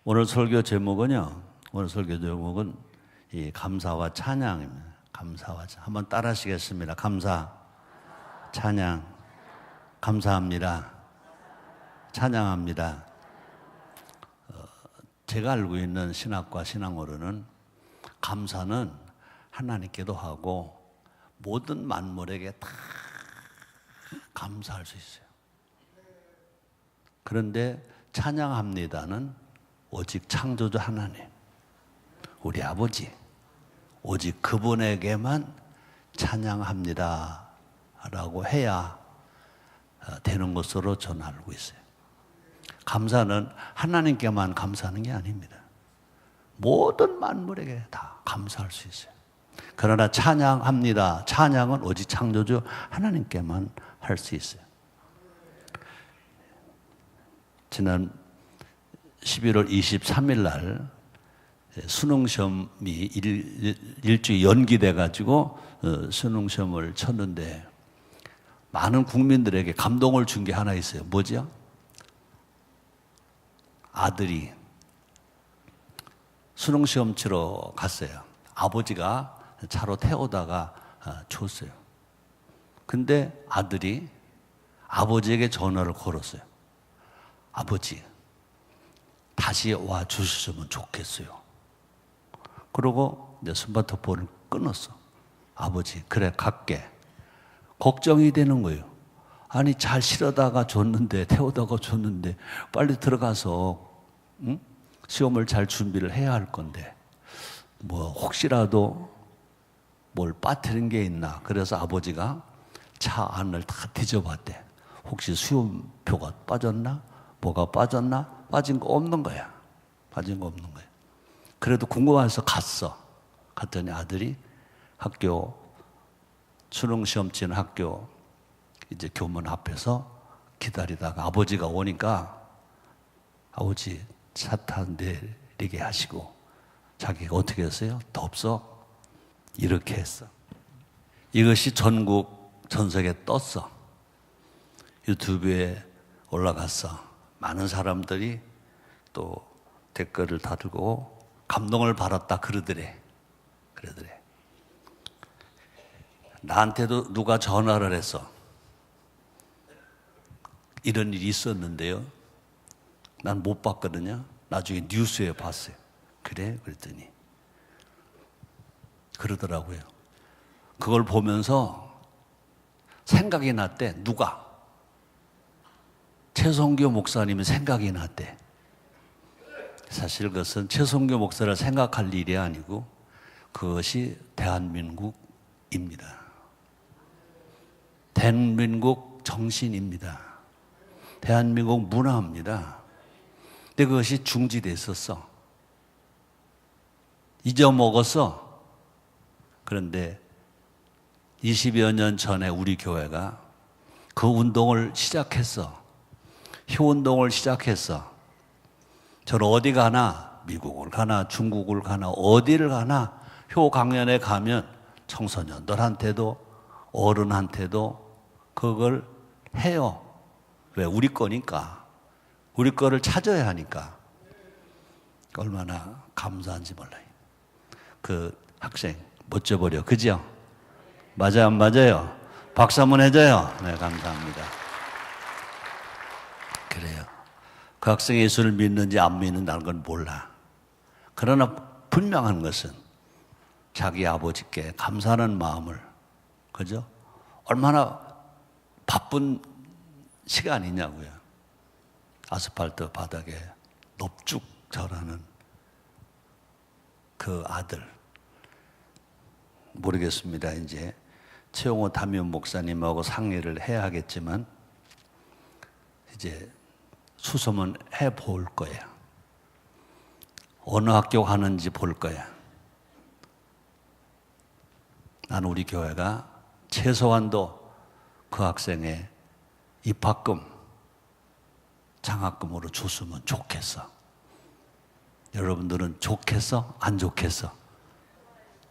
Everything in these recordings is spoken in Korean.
오늘 설교 제목은요. 오늘 설교 제목은 이 감사와 찬양입니다. 감사와 찬양. 한번 따라하시겠습니다. 감사, 찬양, 감사합니다. 찬양합니다. 제가 알고 있는 신학과 신앙으로는 감사는 하나님께도 하고 모든 만물에게 다 감사할 수 있어요. 그런데 찬양합니다는 오직 창조주 하나님, 우리 아버지, 오직 그분에게만 찬양합니다 라고 해야 되는 것으로 저는 알고 있어요. 감사는 하나님께만 감사하는 게 아닙니다. 모든 만물에게 다 감사할 수 있어요. 그러나 찬양합니다. 찬양은 오직 창조주 하나님께만 할 수 있어요. 지난 11월 23일 날 수능시험이 일주일 연기돼 가지고 수능시험을 쳤는데 많은 국민들에게 감동을 준 게 하나 있어요. 뭐죠? 아들이 수능시험 치러 갔어요. 아버지가 차로 태우다가 줬어요. 근데 아들이 아버지에게 전화를 걸었어요. 아버지, 다시 와 주셨으면 좋겠어요. 그러고 이제 스마트폰을 끊었어. 아버지, 그래 갈게. 걱정이 되는 거예요. 아니 잘 실어다가 줬는데, 태우다가 줬는데 빨리 들어가서 시험을 잘 준비를 해야 할 건데 뭐 혹시라도 뭘 빠뜨린 게 있나. 그래서 아버지가 차 안을 다 뒤져봤대. 혹시 시험표가 빠졌나? 뭐가 빠졌나? 빠진 거 없는 거야. 빠진 거 없는 거야. 그래도 궁금해서 갔어. 갔더니 아들이 학교 수능 시험 치는 학교 이제 교문 앞에서 기다리다가 아버지가 오니까 아버지 차 타 내리게 하시고 자기가 어떻게 했어요? 덥어? 이렇게 했어. 이것이 전국 전세계에 떴어. 유튜브에 올라갔어. 많은 사람들이 또 댓글을 달고 감동을 받았다 그러더래. 나한테도 누가 전화를 해서 이런 일이 있었는데요. 난 못 봤거든요. 나중에 뉴스에 봤어요. 그래? 그랬더니 그러더라고요. 그걸 보면서 생각이 났대. 누가? 최성교 목사님이 생각이 났대. 사실 그것은 최성교 목사를 생각할 일이 아니고 그것이 대한민국입니다. 대한민국 정신입니다. 대한민국 문화입니다. 근데 그것이 중지돼 있었어. 잊어먹었어. 그런데 20여 년 전에 우리 교회가 그 운동을 시작했어. 효운동을 시작했어. 저는 어디 가나, 미국을 가나, 중국을 가나, 어디를 가나 효 강연에 가면 청소년들한테도 어른한테도 그걸 해요. 왜? 우리 거니까. 우리 거를 찾아야 하니까. 얼마나 감사한지 몰라요. 그 학생 멋져버려. 그죠? 맞아요, 안 맞아요? 박수 한번 해줘요. 네, 감사합니다. 그래요. 그 학생이 예수를 믿는지 안 믿는다는 건 몰라. 그러나 분명한 것은 자기 아버지께 감사하는 마음을, 그죠? 얼마나 바쁜 시간이냐고요. 아스팔트 바닥에 넙죽 자라는 그 아들. 모르겠습니다. 이제 최용호 담임 목사님하고 상의를 해야 하겠지만 이제 수소문 해볼 거야. 어느 학교 가는지 볼 거야. 나는 우리 교회가 최소한도 그 학생의 입학금, 장학금으로 줬으면 좋겠어. 여러분들은 좋겠어? 안 좋겠어?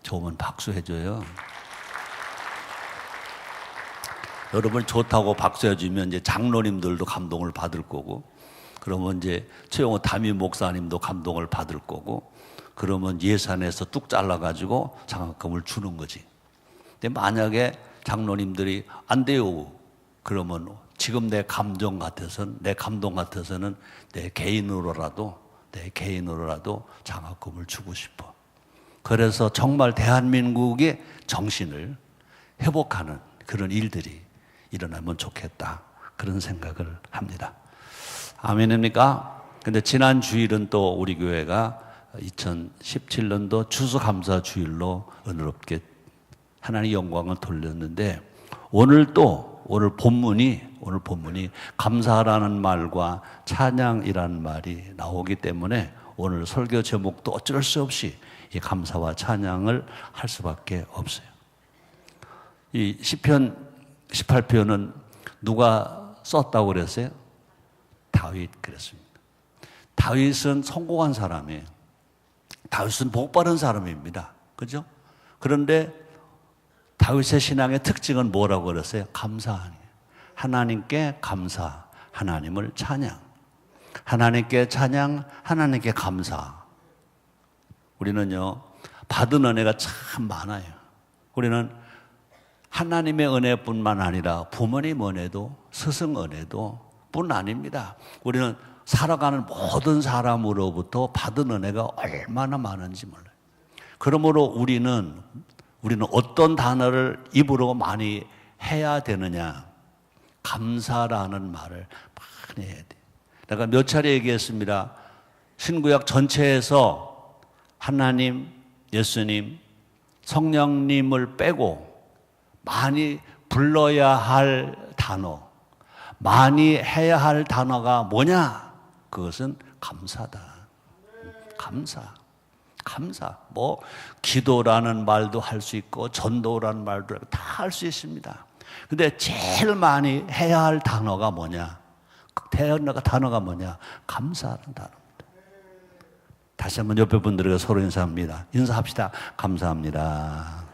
좋으면 박수 해줘요. 여러분 좋다고 박수해 주면 이제 장로님들도 감동을 받을 거고 그러면 이제 최영호 담임 목사님도 감동을 받을 거고, 그러면 예산에서 뚝 잘라가지고 장학금을 주는 거지. 근데 만약에 장로님들이 안 돼요, 그러면 지금 내 감정 같아서는, 내 감동 같아서는 내 개인으로라도 장학금을 주고 싶어. 그래서 정말 대한민국의 정신을 회복하는 그런 일들이 일어나면 좋겠다, 그런 생각을 합니다. 아멘입니까? 근데 지난 주일은 또 우리 교회가 2017년도 추수감사 주일로 은혜롭게 하나님의 영광을 돌렸는데, 오늘 본문이 감사라는 말과 찬양이라는 말이 나오기 때문에 오늘 설교 제목도 어쩔 수 없이 이 감사와 찬양을 할 수밖에 없어요. 이 시편 18편은 누가 썼다고 그랬어요? 다윗 그랬습니다. 다윗은 성공한 사람이에요. 다윗은 복 받은 사람입니다. 그죠? 그런데 다윗의 신앙의 특징은 뭐라고 그랬어요? 감사하니. 하나님께 감사, 하나님을 찬양. 하나님께 찬양, 하나님께 감사. 우리는요, 받은 은혜가 참 많아요. 우리는 하나님의 은혜뿐만 아니라 부모님 은혜도, 스승 은혜도 뿐 아닙니다. 우리는 살아가는 모든 사람으로부터 받은 은혜가 얼마나 많은지 몰라요. 그러므로 우리는 어떤 단어를 입으로 많이 해야 되느냐? 감사라는 말을 많이 해야 돼. 내가 몇 차례 얘기했습니다. 신구약 전체에서 하나님, 예수님, 성령님을 빼고 많이 불러야 할 단어, 많이 해야 할 단어가 뭐냐? 그것은 감사다. 감사. 뭐 기도라는 말도 할 수 있고 전도라는 말도 다 할 수 있습니다. 근데 제일 많이 해야 할 단어가 뭐냐? 단어가 뭐냐? 감사라는 단어입니다. 다시 한번 옆에 분들에게 서로 인사합니다. 인사합시다. 감사합니다.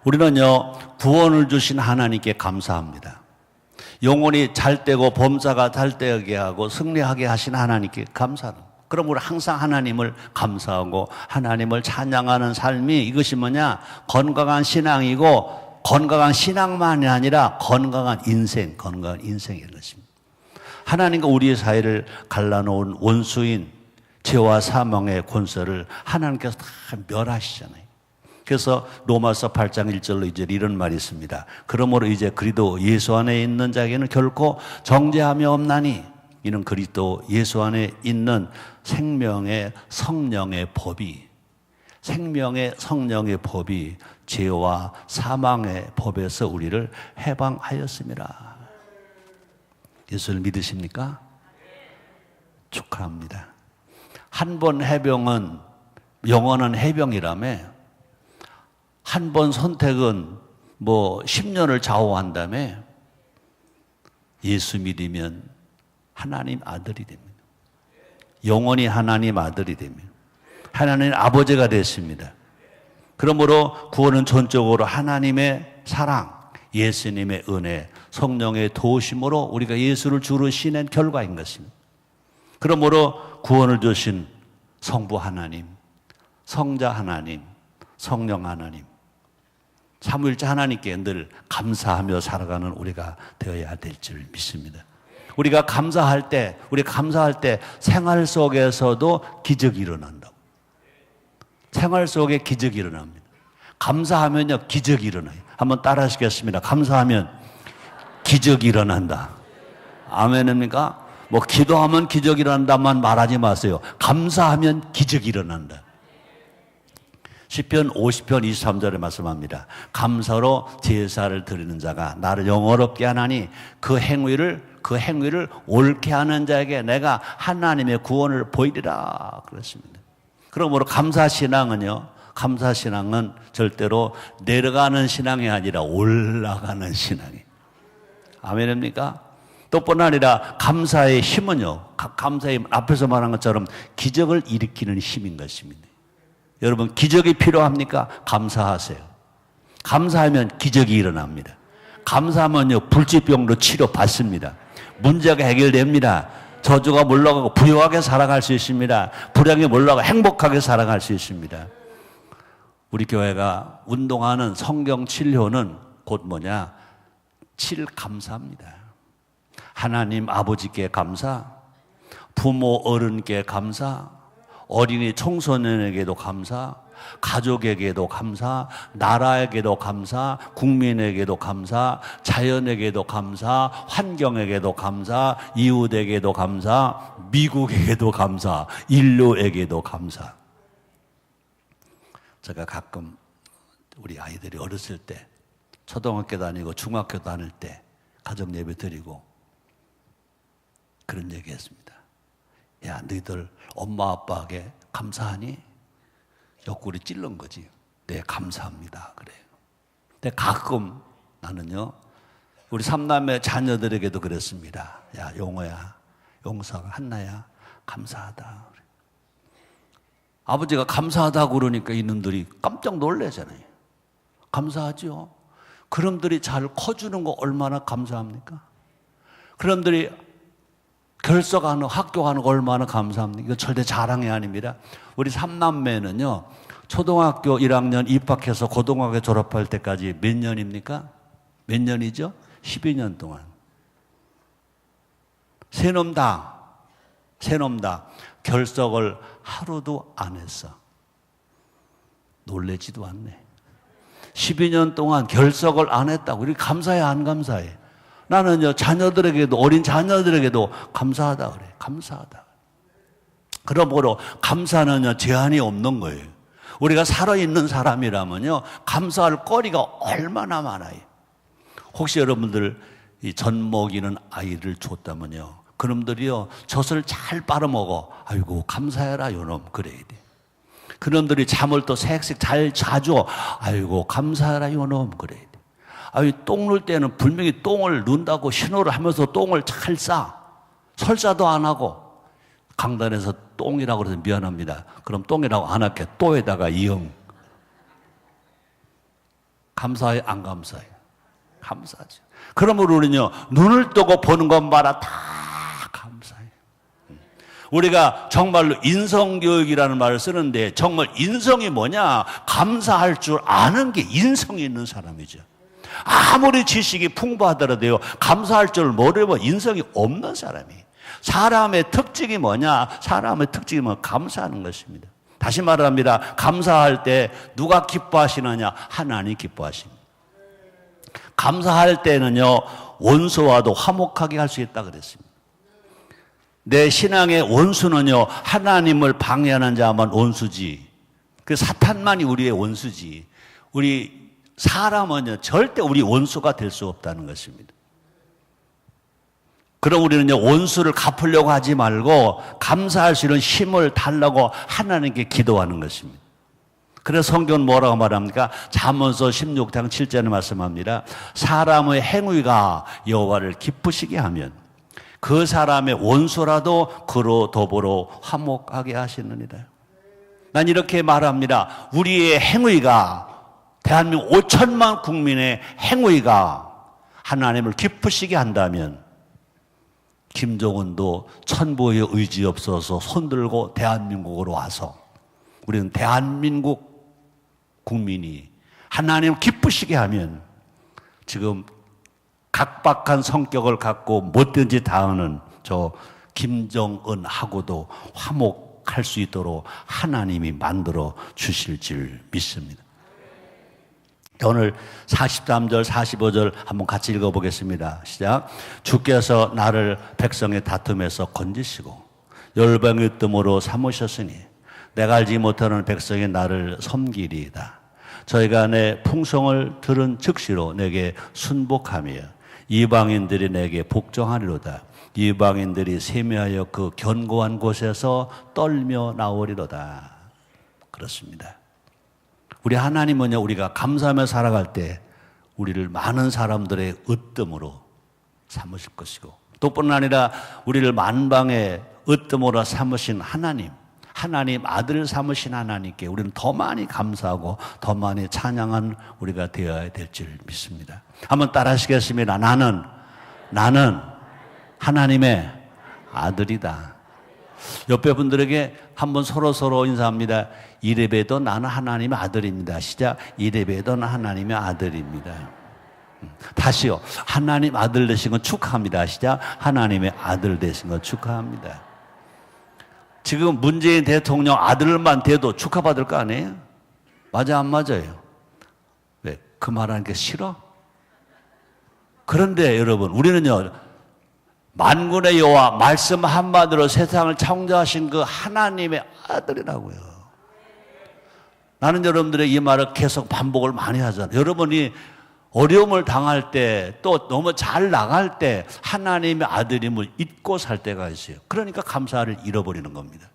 우리는요, 구원을 주신 하나님께 감사합니다. 영혼이 잘 되고 범사가 잘 되게 하고 승리하게 하신 하나님께 감사합니다. 그럼 우리 항상 하나님을 감사하고 하나님을 찬양하는 삶이, 이것이 뭐냐? 건강한 신앙이고, 건강한 신앙만이 아니라 건강한 인생인 것입니다. 하나님과 우리의 사이를 갈라놓은 원수인 죄와 사망의 권세를 하나님께서 다 멸하시잖아요. 그래서 로마서 8장 1절로 2절 이런 말이 있습니다. 그러므로 이제 그리스도 예수 안에 있는 자에게는 결코 정죄함이 없나니, 이는 그리스도 예수 안에 있는 생명의 성령의 법이 죄와 사망의 법에서 우리를 해방하였습니다. 예수를 믿으십니까? 축하합니다. 한 번 해병은 영원한 해병이라며, 한 번 선택은 10년을 좌우한다며, 예수 믿으면 하나님 아들이 됩니다. 영원히 하나님 아들이 됩니다. 하나님 아버지가 됐습니다. 그러므로 구원은 전적으로 하나님의 사랑, 예수님의 은혜, 성령의 도우심으로 우리가 예수를 주로 신낸 결과인 것입니다. 그러므로 구원을 주신 성부 하나님, 성자 하나님, 성령 하나님, 삼위일체 하나님께 늘 감사하며 살아가는 우리가 되어야 될 줄 믿습니다. 우리가 감사할 때 생활 속에서도 기적이 일어난다고. 생활 속에 기적이 일어납니다. 감사하면요, 기적이 일어나요. 한번 따라 하시겠습니다. 감사하면 기적이 일어난다. 아멘입니까? 기도하면 기적이 일어난다만 말하지 마세요. 감사하면 기적이 일어난다. 시편 50편 23절에 말씀합니다. 감사로 제사를 드리는 자가 나를 영화롭게 하나니 그 행위를 옳게 하는 자에게 내가 하나님의 구원을 보이리라 그랬습니다. 그러므로 감사신앙은 절대로 내려가는 신앙이 아니라 올라가는 신앙이에요. 아멘입니까? 또뿐 아니라 감사의 힘은요, 감사의 힘은 앞에서 말한 것처럼 기적을 일으키는 힘인 것입니다. 여러분, 기적이 필요합니까? 감사하세요. 감사하면 기적이 일어납니다. 감사하면요, 불치병도 치료받습니다. 문제가 해결됩니다. 저주가 물러가고 부유하게 살아갈 수 있습니다. 불행이 물러가고 행복하게 살아갈 수 있습니다. 우리 교회가 운동하는 성경 7효는 곧 뭐냐? 7감사입니다. 하나님 아버지께 감사, 부모 어른께 감사, 어린이 청소년에게도 감사, 가족에게도 감사, 나라에게도 감사, 국민에게도 감사, 자연에게도 감사, 환경에게도 감사, 이웃에게도 감사, 미국에게도 감사, 인류에게도 감사. 제가 가끔 우리 아이들이 어렸을 때 초등학교 다니고 중학교 다닐 때 가정 예배 드리고 그런 얘기 했습니다. 야, 너희들 엄마 아빠에게 감사하니? 옆구리 찔른 거지. 네, 감사합니다. 그래요. 근데 가끔 나는요, 우리 삼남매 자녀들에게도 그랬습니다. 야, 용호야, 용서가, 한나야, 감사하다. 그래. 아버지가 감사하다고 그러니까 이놈들이 깜짝 놀라잖아요. 감사하죠. 그놈들이 잘 커주는 거 얼마나 감사합니까? 그놈들이 결석하는, 학교 가는 거 얼마나 감사합니까? 이거 절대 자랑이 아닙니다. 우리 삼남매는요, 초등학교 1학년 입학해서 고등학교 졸업할 때까지 몇 년입니까? 몇 년이죠? 12년 동안. 세 놈 다 결석을 하루도 안 했어. 놀래지도 않네. 12년 동안 결석을 안 했다고. 우리 감사해, 안 감사해? 나는요, 자녀들에게도, 어린 자녀들에게도 감사하다 그래. 감사하다. 그러므로 감사는요, 제한이 없는 거예요. 우리가 살아있는 사람이라면요, 감사할 거리가 얼마나 많아요. 혹시 여러분들 이 젖 먹이는 아이를 줬다면요, 그놈들이요, 젖을 잘 빨아먹어. 아이고, 감사해라, 요놈. 그래야 돼. 그놈들이 잠을 또 색색 잘 자줘. 아이고, 감사해라, 요놈. 그래야 돼. 아유, 똥 눌 때는 분명히 똥을 눈다고 신호를 하면서 똥을 잘 싸. 설사도 안 하고. 강단에서 똥이라고 해서 미안합니다. 그럼 똥이라고 안 할게. 또에다가 이응. 감사해, 안 감사해? 감사하죠. 그러므로 우리는요, 눈을 뜨고 보는 것마다 다 감사해. 우리가 정말로 인성교육이라는 말을 쓰는데, 정말 인성이 뭐냐? 감사할 줄 아는 게 인성이 있는 사람이죠. 아무리 지식이 풍부하더라도요, 감사할 줄 모르면 인성이 없는 사람이. 사람의 특징이 뭐냐? 사람의 특징이 뭐 감사하는 것입니다. 다시 말합니다. 감사할 때 누가 기뻐하시느냐? 하나님 기뻐하십니다. 감사할 때는요, 원수와도 화목하게 할 수 있다 그랬습니다. 내 신앙의 원수는요, 하나님을 방해하는 자만 원수지. 그 사탄만이 우리의 원수지. 우리 사람은요, 절대 우리 원수가 될 수 없다는 것입니다. 그럼 우리는요, 원수를 갚으려고 하지 말고 감사할 수 있는 힘을 달라고 하나님께 기도하는 것입니다. 그래서 성경은 뭐라고 말합니까? 잠언서 16장 7절에 말씀합니다. 사람의 행위가 여호와를 기쁘시게 하면 그 사람의 원수라도 그로 더불어 화목하게 하시느니라. 난 이렇게 말합니다. 우리의 행위가, 대한민국 5천만 국민의 행위가 하나님을 기쁘시게 한다면 김정은도 천부의 의지 없어서 손들고 대한민국으로 와서 우리는 대한민국 국민이 하나님을 기쁘시게 하면 지금 각박한 성격을 갖고 못된 짓 다 하는 저 김정은하고도 화목할 수 있도록 하나님이 만들어 주실 줄 믿습니다. 오늘 43절, 45절 한번 같이 읽어보겠습니다. 시작. 주께서 나를 백성의 다툼에서 건지시고 열방의 뜸으로 삼으셨으니 내가 알지 못하는 백성이 나를 섬기리이다. 저희가 내 풍성을 들은 즉시로 내게 순복하며 이방인들이 내게 복종하리로다. 이방인들이 세미하여 그 견고한 곳에서 떨며 나오리로다. 그렇습니다. 우리 하나님은요, 우리가 감사하며 살아갈 때 우리를 많은 사람들의 으뜸으로 삼으실 것이고, 또뿐 아니라 우리를 만방의 으뜸으로 삼으신 하나님 아들 삼으신 하나님께 우리는 더 많이 감사하고 더 많이 찬양한 우리가 되어야 될 줄 믿습니다. 한번 따라 하시겠습니다. 나는 하나님의 아들이다. 옆에 분들에게 한번 서로 인사합니다. 이래봬도 나는 하나님의 아들입니다. 시작. 이래봬도 나는 하나님의 아들입니다. 다시요. 하나님 아들 되신 건 축하합니다. 시작. 하나님의 아들 되신 건 축하합니다. 지금 문재인 대통령 아들만 돼도 축하받을 거 아니에요? 맞아, 안 맞아요? 왜? 그 말하는 게 싫어? 그런데 여러분, 우리는요, 만군의 여호와 말씀 한마디로 세상을 창조하신 그 하나님의 아들이라고요. 나는 여러분들의 이 말을 계속 반복을 많이 하잖아요. 여러분이 어려움을 당할 때, 또 너무 잘 나갈 때 하나님의 아들임을 잊고 살 때가 있어요. 그러니까 감사를 잃어버리는 겁니다.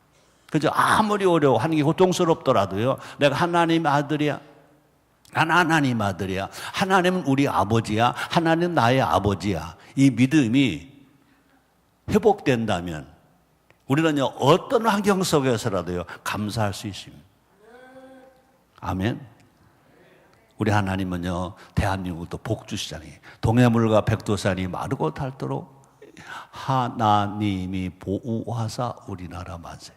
그죠? 아무리 어려워 하는 게 고통스럽더라도요, 내가 하나님의 아들이야. 난 하나님 아들이야. 하나님은 우리 아버지야. 하나님 나의 아버지야. 이 믿음이 회복된다면 우리는요, 어떤 환경 속에서라도요, 감사할 수 있습니다. 아멘. 우리 하나님은요, 대한민국도 복 주시잖아요. 동해물과 백두산이 마르고 닳도록 하나님이 보호하사 우리나라 만세.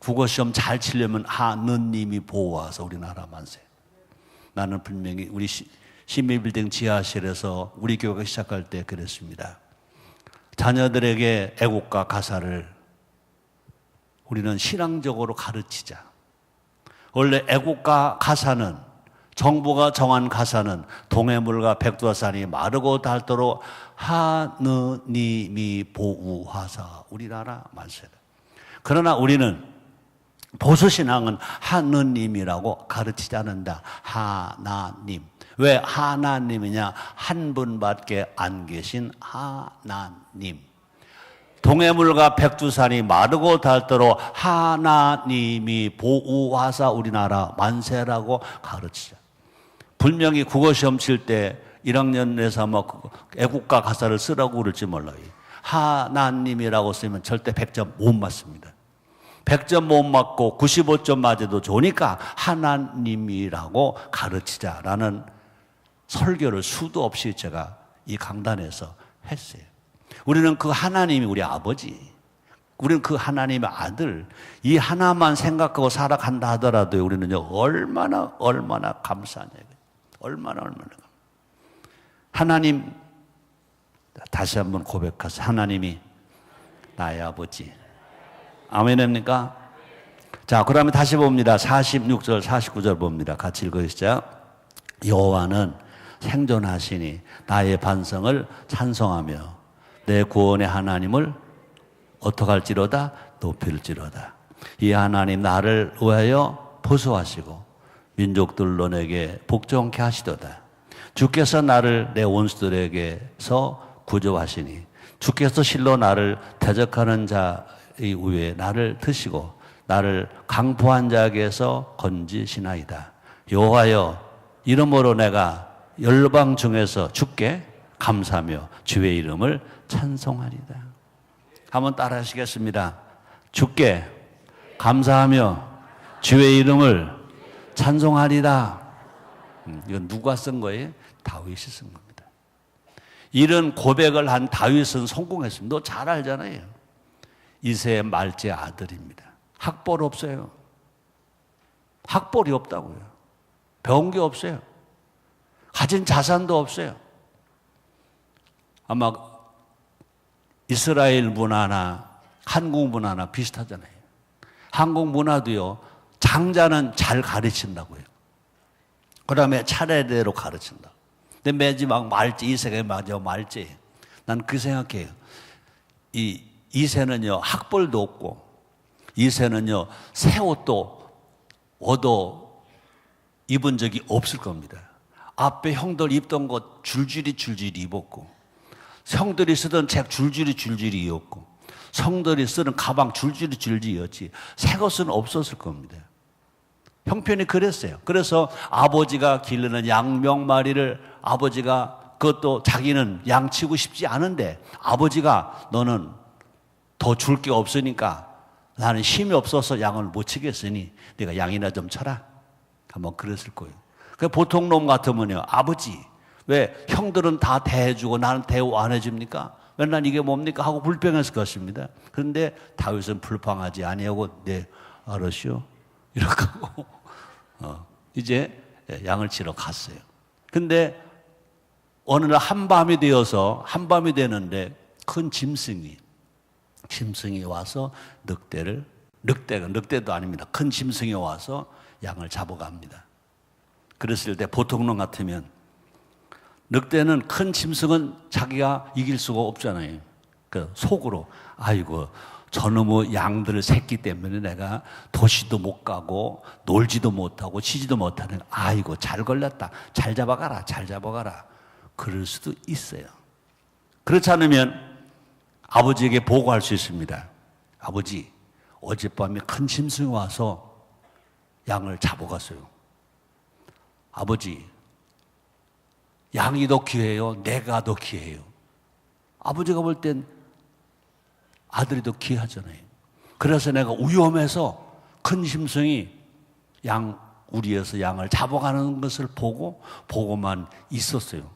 국어시험 잘 치려면 하느님이 보호하사 우리나라 만세. 나는 분명히 우리 시민빌딩 지하실에서 우리 교회가 시작할 때 그랬습니다. 자녀들에게 애국가 가사를 우리는 신앙적으로 가르치자. 원래 애국가 가사는, 정부가 정한 가사는 동해물과 백두산이 마르고 닳도록 하느님이 보호하사 우리나라 만세다. 그러나 우리는 보수신앙은 하느님이라고 가르치지 않는다. 하나님. 왜 하나님이냐? 한 분밖에 안 계신 하나님. 동해물과 백두산이 마르고 닳도록 하나님이 보호하사 우리나라 만세라고 가르치자. 분명히 국어시험 칠 때 1학년에서 뭐 애국가 가사를 쓰라고 그럴지 몰라요. 하나님이라고 쓰면 절대 100점 못 맞습니다. 100점 못 맞고 95점 맞아도 좋으니까 하나님이라고 가르치자라는 설교를 수도 없이 제가 이 강단에서 했어요. 우리는 그 하나님이 우리 아버지, 우리는 그 하나님의 아들, 이 하나만 생각하고 살아간다 하더라도 우리는요, 얼마나 감사하냐. 얼마나. 하나님, 다시 한번 고백하세요. 하나님이 나의 아버지. 아멘입니까? 자, 그러면 다시 봅니다. 46절, 49절 봅니다. 같이 읽으시죠. 여호와는 생존하시니 나의 반성을 찬송하며 내 구원의 하나님을 어떡할지로다? 높일지로다. 이 하나님 나를 위하여 보수하시고 민족들로 내게 복종케 하시도다. 주께서 나를 내 원수들에게서 구조하시니 주께서 실로 나를 대적하는 자의 위에 나를 드시고 나를 강포한 자에게서 건지시나이다. 여호와여, 이름으로 내가 열방 중에서 주께 감사하며 주의 이름을 찬송하리다. 한번 따라 하시겠습니다. 주께 감사하며 주의 이름을 찬송하리다. 이건 누가 쓴 거예요? 다윗이 쓴 겁니다. 이런 고백을 한 다윗은 성공했습니다. 너 잘 알잖아요. 이새의 말째 아들입니다. 학벌 없어요. 학벌이 없다고요. 배운 게 없어요. 가진 자산도 없어요. 아마 이스라엘 문화나 한국 문화나 비슷하잖아요. 한국 문화도요, 장자는 잘 가르친다고요. 그 다음에 차례대로 가르친다. 근데 마지막 말째, 이새가 맞아 말째예요. 난 그 생각해요. 이새는요, 학벌도 없고, 이새는요, 새 옷도 얻어 입은 적이 없을 겁니다. 앞에 형들 입던 것 줄줄이 입었고, 형들이 쓰던 책 줄줄이 입었고, 성들이 쓰는 가방 줄줄이 입었지, 새 것은 없었을 겁니다. 형편이 그랬어요. 그래서 아버지가 기르는 양 몇 마리를 아버지가, 그것도 자기는 양 치고 싶지 않은데, 아버지가 너는 더 줄 게 없으니까 나는 힘이 없어서 양을 못 치겠으니 네가 양이나 좀 쳐라. 한번 그랬을 거예요. 보통 놈 같으면요, 아버지 왜 형들은 다 대해주고 나는 대우 안 해줍니까? 맨날 이게 뭡니까? 하고 불평했을 것입니다. 그런데 다윗은 불평하지 아니하고 네 알았시오 이렇게 하고 이제 양을 치러 갔어요. 근데 어느 날 한밤이 되는데 큰 짐승이 와서 늑대도 아닙니다. 큰 짐승이 와서 양을 잡아갑니다. 그랬을 때 보통론 같으면 늑대는 큰 짐승은 자기가 이길 수가 없잖아요. 그 속으로 아이고 저놈의 양들 새끼 때문에 내가 도시도 못 가고 놀지도 못하고 치지도 못하는 아이고 잘 걸렸다. 잘 잡아가라. 그럴 수도 있어요. 그렇지 않으면 아버지에게 보고할 수 있습니다. 아버지, 어젯밤에 큰 짐승이 와서 양을 잡아갔어요. 아버지, 양이 더 귀해요? 내가 더 귀해요? 아버지가 볼 땐 아들이 더 귀하잖아요. 그래서 내가 위험해서 큰 짐승이 우리에서 양을 잡아가는 것을 보고만 있었어요.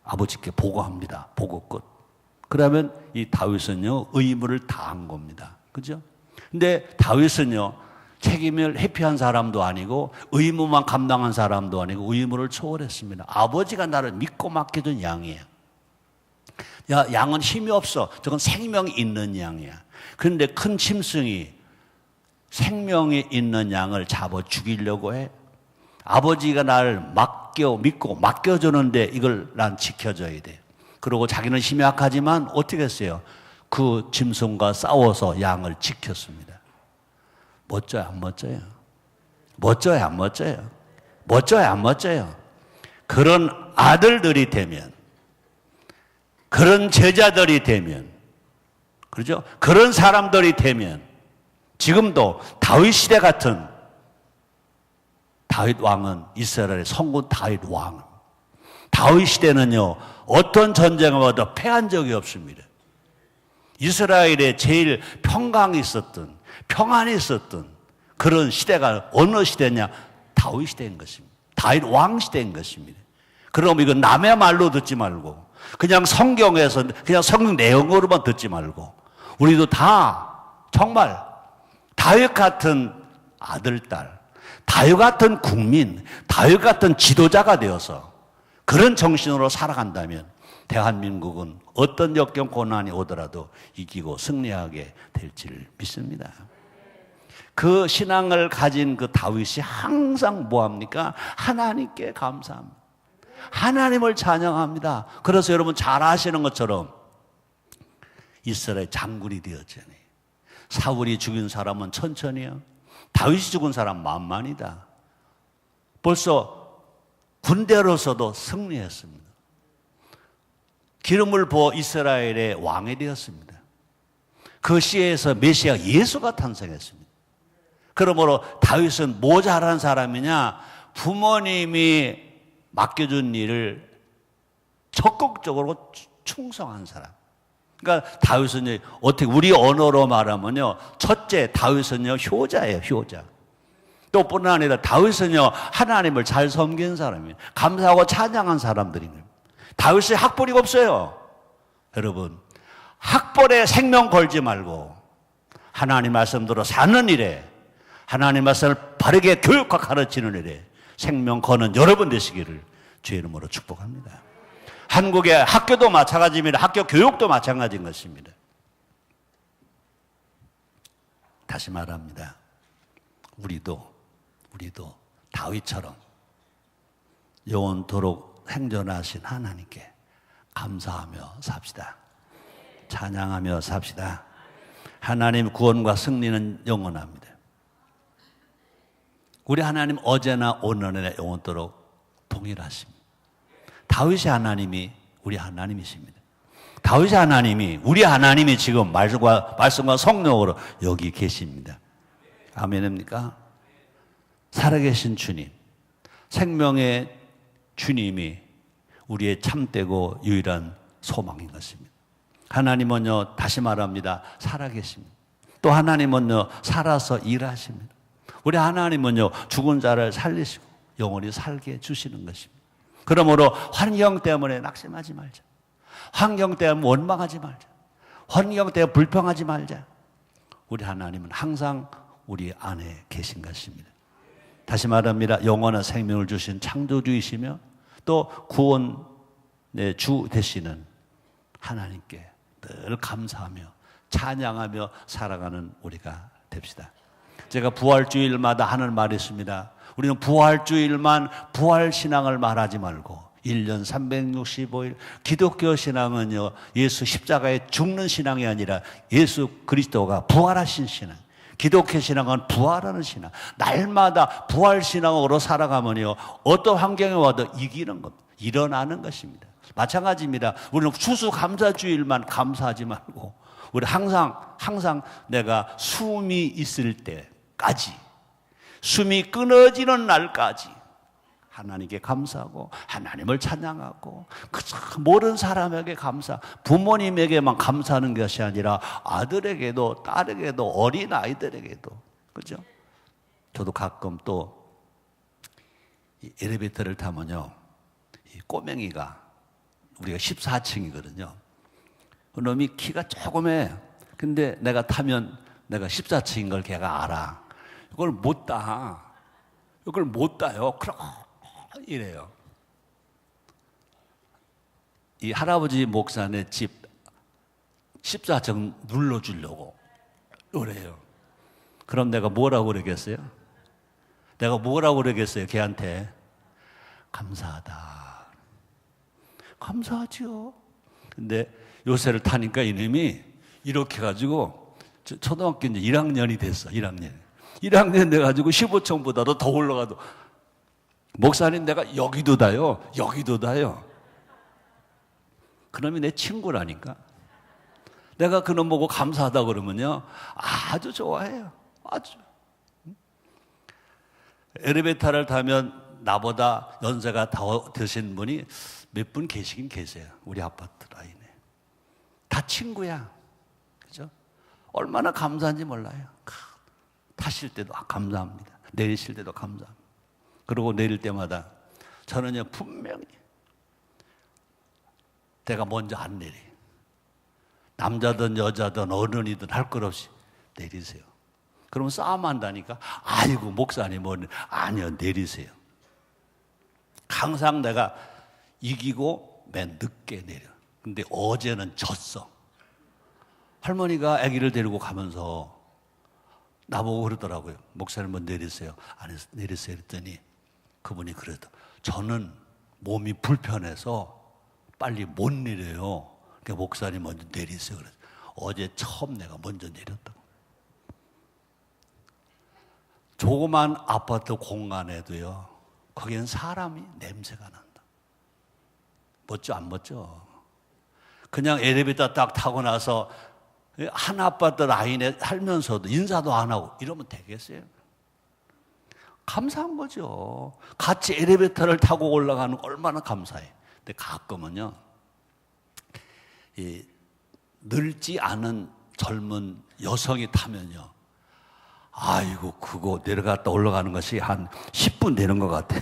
아버지께 보고합니다. 보고 끝. 그러면 이 다윗은요, 의무를 다한 겁니다. 그죠? 근데 다윗은요, 책임을 회피한 사람도 아니고 의무만 감당한 사람도 아니고 의무를 초월했습니다. 아버지가 나를 믿고 맡겨준 양이에요. 야, 양은 힘이 없어. 저건 생명이 있는 양이야. 그런데 큰 짐승이 생명이 있는 양을 잡아 죽이려고 해. 아버지가 나를 믿고 맡겨주는데 이걸 난 지켜줘야 돼. 그리고 자기는 힘이 약하지만 어떻게 했어요? 그 짐승과 싸워서 양을 지켰습니다. 멋져요, 안 멋져요? 멋져요, 안 멋져요? 멋져요, 안 멋져요? 그런 아들들이 되면, 그런 제자들이 되면, 그렇죠? 그런 사람들이 되면, 지금도 다윗 시대 같은 다윗 왕은 이스라엘의 성군 다윗 왕. 다윗 시대는요, 어떤 전쟁을 봐도 패한 적이 없습니다. 이스라엘에 제일 평강이 있었던, 평안이 있었던 그런 시대가 어느 시대냐? 다윗 시대인 것입니다. 다윗 왕 시대인 것입니다. 그럼 이거 남의 말로 듣지 말고 그냥 성경에서 그냥 성경 내용으로만 듣지 말고 우리도 다 정말 다윗 같은 아들, 딸, 다윗 같은 국민, 다윗 같은 지도자가 되어서 그런 정신으로 살아간다면 대한민국은 어떤 역경 고난이 오더라도 이기고 승리하게 될지를 믿습니다. 그 신앙을 가진 그 다윗이 항상 뭐합니까? 하나님께 감사합니다. 하나님을 찬양합니다. 그래서 여러분 잘 아시는 것처럼 이스라엘 장군이 되었잖아요. 사울이 죽인 사람은 천천히요. 다윗이 죽은 사람 만만이다. 벌써 군대로서도 승리했습니다. 기름을 부어 이스라엘의 왕이 되었습니다. 그 시에서 메시아 예수가 탄생했습니다. 그러므로 다윗은 뭐 잘한 사람이냐? 부모님이 맡겨준 일을 적극적으로 충성한 사람. 그러니까 다윗은 어떻게 우리 언어로 말하면요, 첫째 다윗은요 효자예요, 효자. 또 뿐만 아니라 다윗은요 하나님을 잘 섬긴 사람이에요. 감사하고 찬양한 사람들입니다. 다윗이 학벌이 없어요. 여러분, 학벌에 생명 걸지 말고 하나님 말씀대로 사는 일에, 하나님 말씀을 바르게 교육과 가르치는 일에 생명 거는 여러분 되시기를 주의 이름으로 축복합니다. 한국의 학교도 마찬가지입니다. 학교 교육도 마찬가지인 것입니다. 다시 말합니다. 우리도 다윗처럼 영원토록 행전하신 하나님께 감사하며 삽시다. 찬양하며 삽시다. 하나님 구원과 승리는 영원합니다. 우리 하나님 어제나 오늘이나 영원토록 동일하십니다. 다윗의 하나님이 우리 하나님이십니다. 다윗의 하나님이 우리 하나님이 지금 말씀과 성령으로 여기 계십니다. 아멘입니까? 살아계신 주님, 생명의 주님이 우리의 참되고 유일한 소망인 것입니다. 하나님은요, 다시 말합니다, 살아계십니다. 또 하나님은요, 살아서 일하십니다. 우리 하나님은요, 죽은 자를 살리시고 영원히 살게 해주시는 것입니다. 그러므로 환경 때문에 낙심하지 말자. 환경 때문에 원망하지 말자. 환경 때문에 불평하지 말자. 우리 하나님은 항상 우리 안에 계신 것입니다. 다시 말합니다. 영원한 생명을 주신 창조주이시며 또 구원의 주 되시는 하나님께 늘 감사하며 찬양하며 살아가는 우리가 됩시다. 제가 부활주일마다 하는 말이 있습니다. 우리는 부활주일만 부활신앙을 말하지 말고 1년 365일 기독교 신앙은요, 예수 십자가에 죽는 신앙이 아니라 예수 그리스도가 부활하신 신앙, 기독교 신앙은 부활하는 신앙. 날마다 부활 신앙으로 살아가면요, 어떤 환경에 와도 이기는 겁니다. 일어나는 것입니다. 마찬가지입니다. 우리는 추수감사주일만 감사하지 말고 우리 항상 내가 숨이 있을 때까지, 숨이 끊어지는 날까지 하나님께 감사하고 하나님을 찬양하고 모든 사람에게 감사, 부모님에게만 감사하는 것이 아니라 아들에게도 딸에게도 어린아이들에게도, 그죠? 저도 가끔 또 엘리베이터를 타면요, 이 꼬맹이가, 우리가 14층이거든요. 그놈이 키가 조금해. 근데 내가 타면 내가 14층인 걸 걔가 알아. 이걸 못 따. 이걸 못 따요. 그럼 이래요. 이 할아버지 목사네 집 14층 눌러주려고 그래요. 그럼 내가 뭐라고 그러겠어요? 내가 뭐라고 그러겠어요? 걔한테 감사하다. 감사하죠. 근데 요새를 타니까 이놈이 이렇게 가지고 초등학교 이제 1학년이 됐어. 1학년 돼가지고 15층보다도 더 올라가도, 목사님 내가 여기도 다요. 여기도 다요. 그놈이 내 친구라니까. 내가 그놈 보고 감사하다 그러면요, 아주 좋아해요. 아주. 엘리베이터를 타면 나보다 연세가 더 드신 분이 몇 분 계시긴 계세요. 우리 아파트 라인에. 다 친구야. 그죠? 얼마나 감사한지 몰라요. 타실 때도 감사합니다. 내리실 때도 감사합니다. 그리고 내릴 때마다 저는요, 분명히 내가 먼저 안 내려. 남자든 여자든 어른이든 할 것 없이 내리세요. 그러면 싸움한다니까. 아이고 목사님 아니요, 내리세요. 항상 내가 이기고 맨 늦게 내려. 근데 어제는 졌어. 할머니가 아기를 데리고 가면서 나보고 그러더라고요. 목사님 먼저 내리세요. 안에서 내리세요 했더니 그분이 그래도 저는 몸이 불편해서 빨리 못 내려요. 그러니까 목사님 먼저 내리세요. 그래서 어제 처음 내가 먼저 내렸다고. 조그만 아파트 공간에도요, 거기는 사람이 냄새가 난다. 멋져 안 멋져? 그냥 엘리베이터 딱 타고 나서 한 아파트 라인에 살면서도 인사도 안 하고 이러면 되겠어요? 감사한 거죠. 같이 엘리베이터를 타고 올라가는 거 얼마나 감사해. 근데 가끔은요, 이 늙지 않은 젊은 여성이 타면요, 아이고 그거 내려갔다 올라가는 것이 한 10분 되는 것 같아.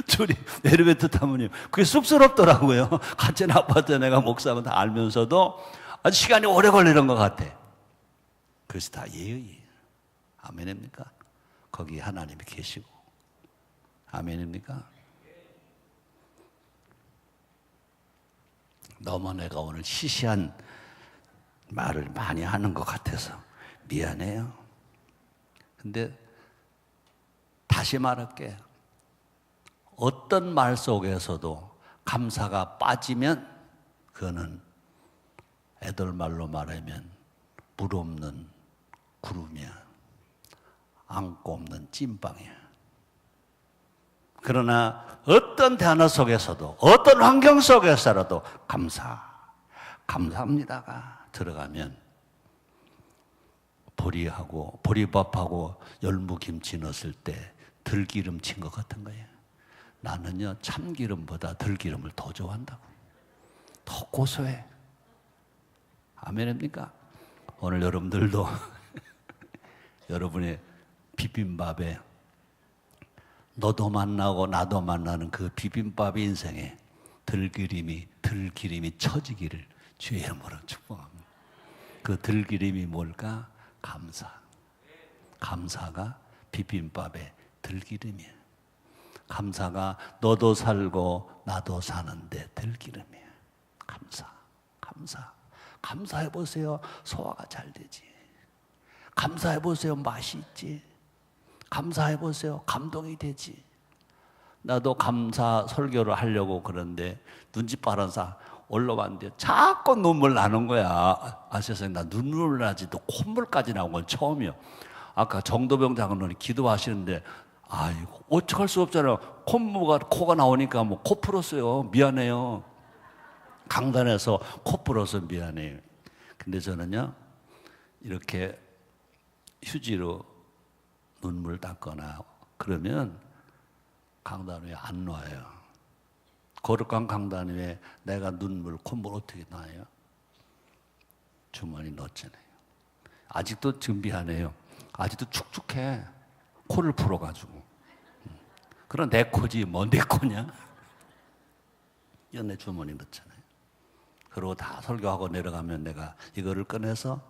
둘이 엘리베이터 타면요, 그게 쑥스럽더라고요. 같은 아파트에 내가 목사고 다 알면서도 아주 시간이 오래 걸리는 것 같아. 그것이 다 예의예요. 아멘입니까? 거기 하나님이 계시고. 아멘입니까? 너무 내가 오늘 시시한 말을 많이 하는 것 같아서 미안해요. 근데 다시 말할게. 어떤 말 속에서도 감사가 빠지면 그거는 애들 말로 말하면 물 없는 구름이야. 안고 없는 찐빵이야. 그러나 어떤 단어 속에서도, 어떤 환경 속에서라도 감사합니다가 들어가면 보리밥하고 열무김치 넣었을 때 들기름 친 것 같은 거예요. 나는요, 참기름보다 들기름을 더 좋아한다고. 더 고소해. 아멘입니까? 오늘 여러분들도 여러분의 비빔밥에 너도 만나고 나도 만나는 그 비빔밥 인생에 들기름이 처지기를 주의 이름으로 축복합니다. 그 들기름이 뭘까? 감사. 감사가 비빔밥의 들기름이에요. 감사가 너도 살고 나도 사는데 들기름이에요. 감사해 보세요. 소화가 잘 되지. 감사해 보세요. 맛이 있지. 감사해 보세요. 감동이 되지. 나도 감사 설교를 하려고 그러는데 눈치 빠른 사 올라왔는데 자꾸 눈물 나는 거야. 세상에 나 눈물 나지도 콧물까지 나온 건 처음이야. 아까 정도병 장로님 기도하시는데 아이고 어떡할 수 없잖아요. 코가 나오니까 뭐 코 풀었어요. 미안해요. 강단에서 코 풀어서 미안해요. 근데 저는요 이렇게 휴지로 눈물 닦거나 그러면 강단 위에 안 놔요. 거룩한 강단 위에 내가 눈물, 콧물 어떻게 놔요? 주머니 넣었잖아요. 아직도 준비하네요. 아직도 축축해. 코를 풀어가지고. 그럼 내 코지 뭐 내 코냐? 이거 내 주머니 넣잖아요. 그리고 다 설교하고 내려가면 내가 이거를 꺼내서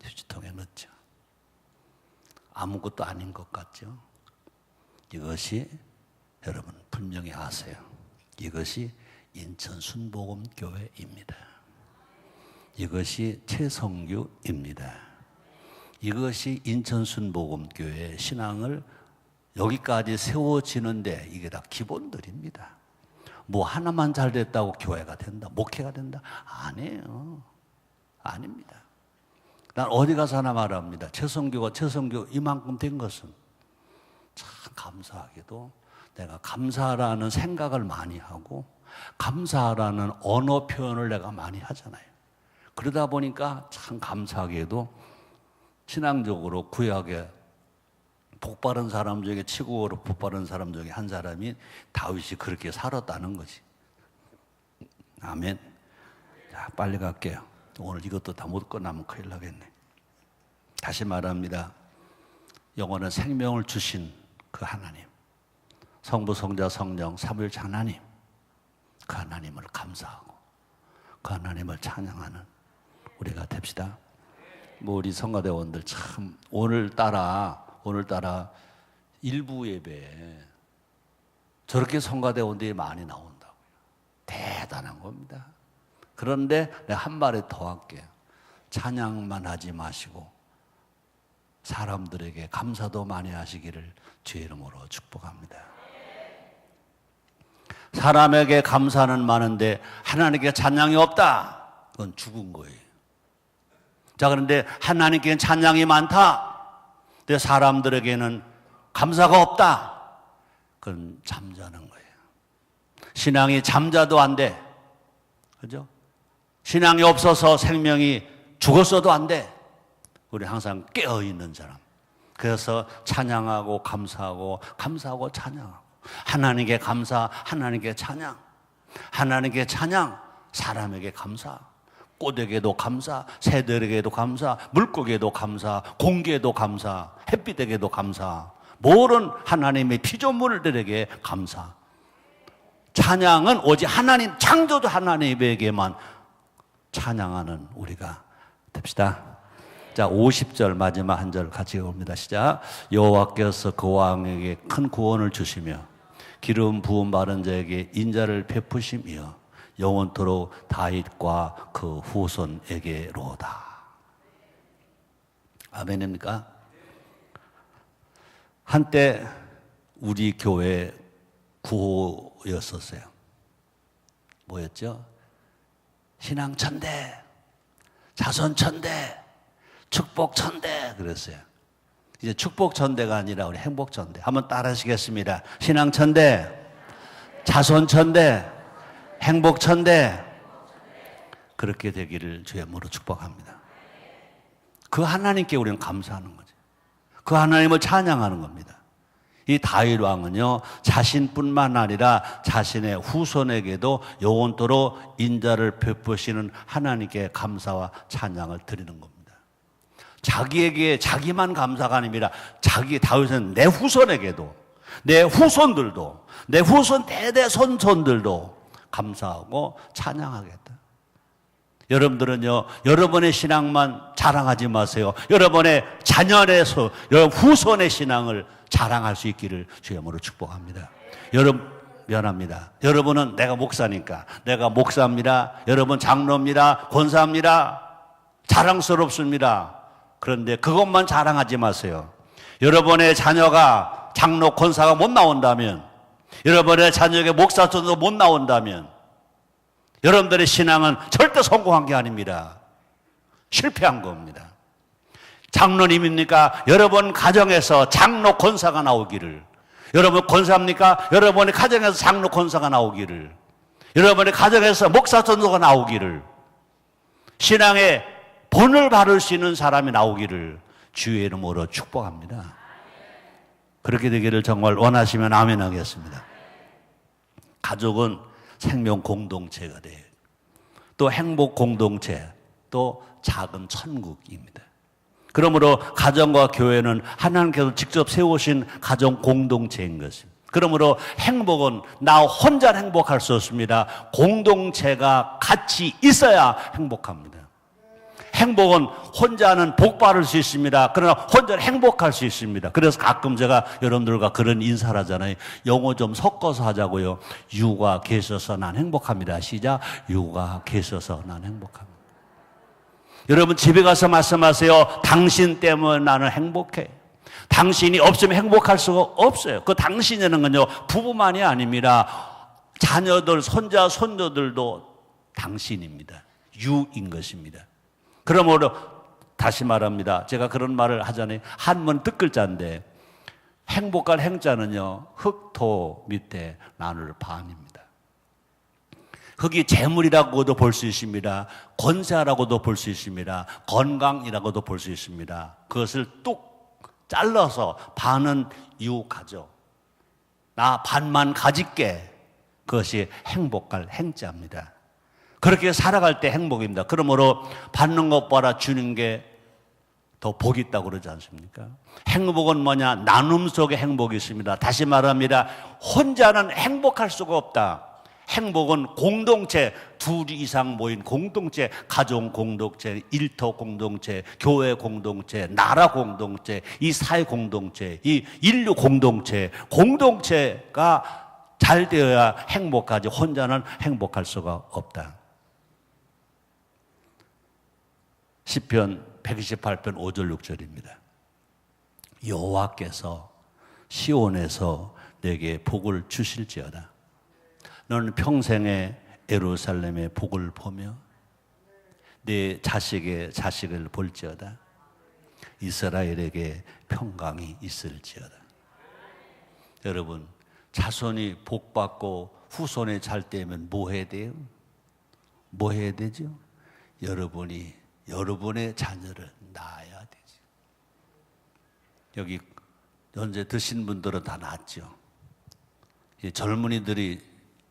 휴지통에 넣죠. 아무것도 아닌 것 같죠? 이것이 여러분 분명히 아세요. 이것이 인천 순복음교회입니다. 이것이 최성규입니다. 이것이 인천 순복음교회의 신앙을 여기까지 세워지는데 이게 다 기본들입니다. 뭐 하나만 잘 됐다고 교회가 된다, 목회가 된다? 아니에요. 아닙니다. 난 어디 가서 하나 말합니다. 최성교 이만큼 된 것은 참 감사하게도 내가 감사라는 생각을 많이 하고 감사라는 언어 표현을 내가 많이 하잖아요. 그러다 보니까 참 감사하게도 신앙적으로 구약에 복바른 사람 중에 치국으로 복바른 사람 중에 한 사람이 다윗이 그렇게 살았다는 거지. 아멘. 자, 빨리 갈게요. 오늘 이것도 다 못 끝나면 큰일 나겠네. 다시 말합니다. 영원한 생명을 주신 그 하나님, 성부, 성자, 성령, 삼위일체 하나님, 그 하나님을 감사하고 그 하나님을 찬양하는 우리가 됩시다. 우리 성가대원들 참 오늘따라 일부 예배에 저렇게 성가대원들이 많이 나온다고요. 대단한 겁니다. 그런데 내가 한 마디 더 할게요. 찬양만 하지 마시고 사람들에게 감사도 많이 하시기를 주의 이름으로 축복합니다. 사람에게 감사는 많은데 하나님께 찬양이 없다. 그건 죽은 거예요. 자, 그런데 하나님께는 찬양이 많다. 근데 사람들에게는 감사가 없다. 그건 잠자는 거예요. 신앙이 잠자도 안 돼. 그죠? 신앙이 없어서 생명이 죽었어도 안 돼. 우리 항상 깨어있는 사람. 그래서 찬양하고 감사하고 찬양하고 하나님께 감사, 하나님께 찬양. 하나님께 찬양, 사람에게 감사. 꽃에게도 감사, 새들에게도 감사, 물고기에도 감사, 공기에도 감사, 햇빛에게도 감사. 모든 하나님의 피조물들에게 감사. 찬양은 오직 하나님, 창조주 하나님에게만 찬양하는 우리가 됩시다. 자, 50절 마지막 한 절 같이 봅니다. 시작. 여호와께서 그 왕에게 큰 구원을 주시며 기름 부음 바른 자에게 인자를 베푸시며 영원토록 다윗과 그 후손에게로다. 아멘입니까? 한때 우리 교회 구호였었어요. 뭐였죠? 신앙천대, 자손천대, 축복천대 그랬어요. 이제 축복천대가 아니라 우리 행복천대. 한번 따라 하시겠습니다. 신앙천대, 자손천대, 행복천대. 그렇게 되기를 주의 이름으로 축복합니다. 그 하나님께 우리는 감사하는 거죠. 그 하나님을 찬양하는 겁니다. 이 다윗 왕은요, 자신뿐만 아니라 자신의 후손에게도 영원토록 인자를 베푸시는 하나님께 감사와 찬양을 드리는 겁니다. 자기에게 자기만 감사가 아니라 다윗은 내 후손에게도 내 후손들도, 내 후손 대대손손들도 감사하고 찬양하겠다. 여러분들은요, 여러분의 신앙만 자랑하지 마세요. 여러분의 자녀에서 여러분 후손의 신앙을 자랑할 수 있기를 주의 이름으로 축복합니다. 여러분, 미안합니다. 여러분은 내가 목사니까, 내가 목사입니다. 여러분 장로입니다. 권사입니다. 자랑스럽습니다. 그런데 그것만 자랑하지 마세요. 여러분의 자녀가 장로, 권사가 못 나온다면, 여러분의 자녀에게 목사도 못 나온다면, 여러분들의 신앙은 절대 성공한 게 아닙니다. 실패한 겁니다. 장로님입니까? 여러분 가정에서 장로, 권사가 나오기를. 여러분 권사입니까? 여러분의 가정에서 장로, 권사가 나오기를. 여러분의 가정에서 목사, 전도가 나오기를. 신앙의 본을 바를 수 있는 사람이 나오기를 주의 이름으로 축복합니다. 그렇게 되기를 정말 원하시면 아멘 하겠습니다. 가족은 생명 공동체가 돼요. 또 행복 공동체, 또 작은 천국입니다. 그러므로 가정과 교회는 하나님께서 직접 세우신 가정 공동체인 것입니다. 그러므로 행복은 나 혼자 행복할 수 없습니다. 공동체가 같이 있어야 행복합니다. 행복은 혼자는 복 받을 수 있습니다. 그러나 혼자는 행복할 수 있습니다. 그래서 가끔 제가 여러분들과 그런 인사를 하잖아요. 영어 좀 섞어서 하자고요. 유가 계셔서 난 행복합니다. 시작. 유가 계셔서 난 행복합니다. 여러분 집에 가서 말씀하세요. 당신 때문에 나는 행복해. 당신이 없으면 행복할 수가 없어요. 그 당신이라는 건요, 부부만이 아닙니다. 자녀들, 손자, 손녀들도 당신입니다. 유인 것입니다. 그러므로 다시 말합니다. 제가 그런 말을 하잖아요. 한문 뜻글자인데 행복할 행자는요, 흙토 밑에 나눌 반입니다. 흙이 재물이라고도 볼 수 있습니다. 권세라고도 볼 수 있습니다. 건강이라고도 볼 수 있습니다. 그것을 뚝 잘라서 반은 유가죠. 나 반만 가질게. 그것이 행복할 행자입니다. 그렇게 살아갈 때 행복입니다. 그러므로 받는 것보다 주는 게 더 복이 있다고 그러지 않습니까? 행복은 뭐냐? 나눔 속에 행복이 있습니다. 다시 말합니다. 혼자는 행복할 수가 없다. 행복은 공동체, 둘 이상 모인 공동체, 가정 공동체, 일터 공동체, 교회 공동체, 나라 공동체, 이 사회 공동체, 이 인류 공동체, 공동체가 잘 되어야 행복하지 혼자는 행복할 수가 없다. 시편 128편 5절 6절입니다. 여호와께서 시온에서 내게 복을 주실지어다. 너는 평생에 예루살렘의 복을 보며 내 자식의 자식을 볼지어다. 이스라엘에게 평강이 있을지어다. 여러분, 자손이 복받고 후손이 잘 되면 뭐 해야 돼요? 뭐 해야 되죠? 여러분이 여러분의 자녀를 낳아야 되죠. 여기 현재 드신 분들은 다 낳았죠. 젊은이들이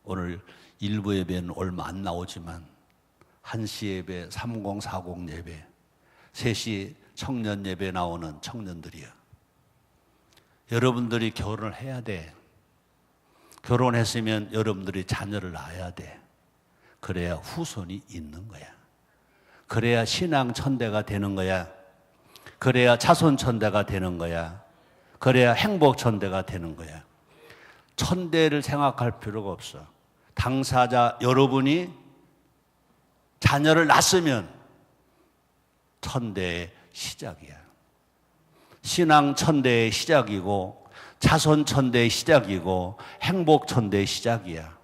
오늘 일부 예배는 얼마 안 나오지만 1시 예배, 3040 예배, 3시 청년 예배 나오는 청년들이야. 여러분들이 결혼을 해야 돼. 결혼했으면 여러분들이 자녀를 낳아야 돼. 그래야 후손이 있는 거야. 그래야 신앙 천대가 되는 거야. 그래야 자손 천대가 되는 거야. 그래야 행복 천대가 되는 거야. 천대를 생각할 필요가 없어. 당사자 여러분이 자녀를 낳았으면 천대의 시작이야. 신앙 천대의 시작이고 자손 천대의 시작이고 행복 천대의 시작이야.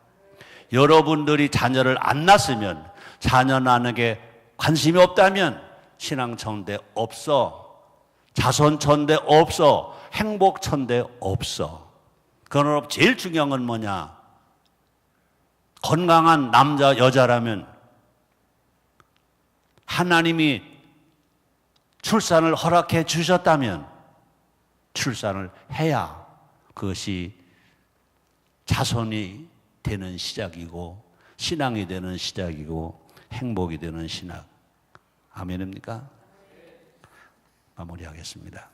여러분들이 자녀를 안 낳았으면, 자녀 낳는 게 관심이 없다면 신앙 천대 없어. 자손 천대 없어. 행복 천대 없어. 그러나 제일 중요한 건 뭐냐? 건강한 남자, 여자라면 하나님이 출산을 허락해 주셨다면 출산을 해야 그것이 자손이 되는 시작이고 신앙이 되는 시작이고 행복이 되는 신앙. 아멘입니까? 마무리하겠습니다.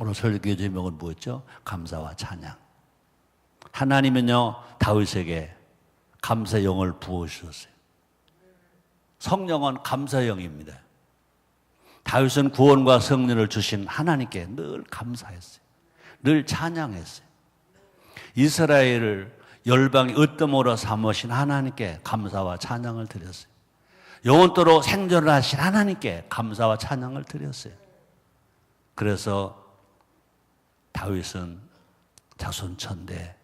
오늘 설교의 제목은 뭐였죠? 감사와 찬양. 하나님은요, 다윗에게 감사의 영을 부어주셨어요. 성령은 감사의 영입니다. 다윗은 구원과 성령을 주신 하나님께 늘 감사했어요. 늘 찬양했어요. 이스라엘을 열방의 으뜸으로 삼으신 하나님께 감사와 찬양을 드렸어요. 영원토록 생존을 하신 하나님께 감사와 찬양을 드렸어요. 그래서 다윗은 자손천대,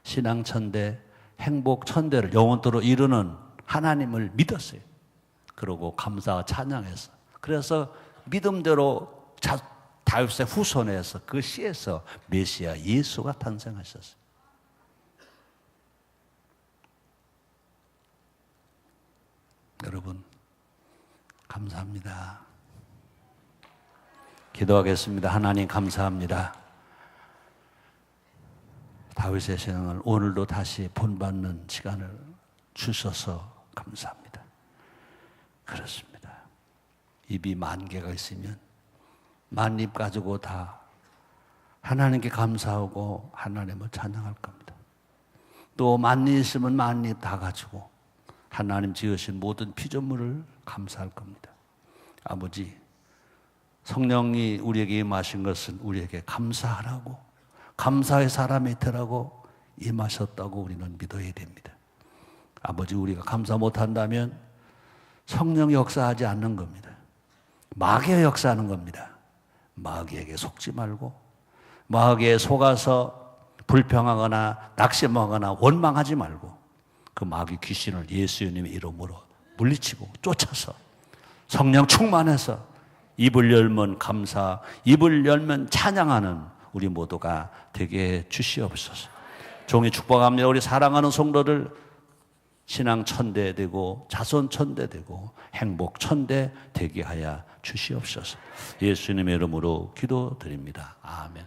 신앙천대, 행복천대를 영원토록 이루는 하나님을 믿었어요. 그러고 감사와 찬양했어. 그래서 믿음대로 다윗의 후손에서 그 씨에서 메시아 예수가 탄생하셨어요. 여러분, 감사합니다. 기도하겠습니다. 하나님 감사합니다. 다윗의 신앙을 오늘도 다시 본받는 시간을 주셔서 감사합니다. 그렇습니다. 입이 10,000개가 있으면 10,000입 가지고 다 하나님께 감사하고 하나님을 찬양할 겁니다. 또 10,000입 있으면 10,000입 다 가지고 하나님 지으신 모든 피조물을 감사할 겁니다. 아버지, 성령이 우리에게 임하신 것은 우리에게 감사하라고, 감사의 사람이 되라고 임하셨다고 우리는 믿어야 됩니다. 아버지, 우리가 감사 못한다면 성령이 역사하지 않는 겁니다. 마귀가 역사하는 겁니다. 마귀에게 속지 말고, 마귀에 속아서 불평하거나 낙심하거나 원망하지 말고, 그 마귀 귀신을 예수님의 이름으로 물리치고 쫓아서 성령 충만해서 입을 열면 감사, 입을 열면 찬양하는 우리 모두가 되게 주시옵소서. 종이 축복합니다. 우리 사랑하는 성도들 신앙 천대 되고 자손 천대 되고 행복 천대 되게 하여 주시옵소서. 예수님의 이름으로 기도드립니다. 아멘.